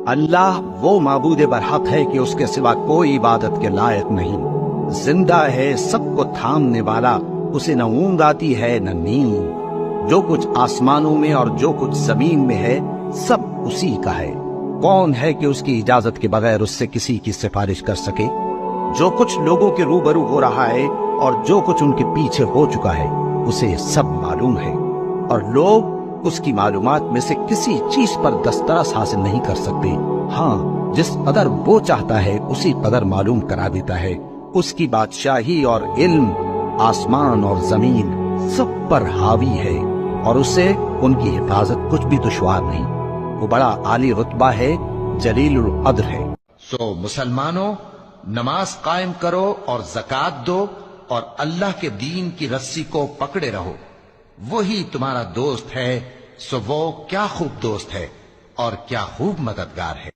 اللہ وہ معبود برحق ہے کہ اس کے سوا کوئی عبادت کے لائق نہیں، زندہ ہے، سب کو تھامنے والا، اسے نہ اونگ آتی ہے نہ نیند۔ جو کچھ آسمانوں میں اور جو کچھ زمین میں ہے سب اسی کا ہے۔ کون ہے کہ اس کی اجازت کے بغیر اس سے کسی کی سفارش کر سکے؟ جو کچھ لوگوں کے روبرو ہو رہا ہے اور جو کچھ ان کے پیچھے ہو چکا ہے اسے سب معلوم ہے، اور لوگ اس کی معلومات میں سے کسی چیز پر دسترس حاصل نہیں کر سکتے۔ ہاں، جس قدر وہ چاہتا ہے اسی قدر معلوم کرا دیتا ہے۔ اس کی بادشاہی اور علم آسمان اور زمین سب پر حاوی ہے، اور اسے ان کی حفاظت کچھ بھی دشوار نہیں۔ وہ بڑا عالی رتبہ ہے، جلیل القدر ہے۔ سو مسلمانوں، نماز قائم کرو اور زکوٰۃ دو اور اللہ کے دین کی رسی کو پکڑے رہو، وہی تمہارا دوست ہے۔ سو وہ کیا خوب دوست ہے اور کیا خوب مددگار ہے۔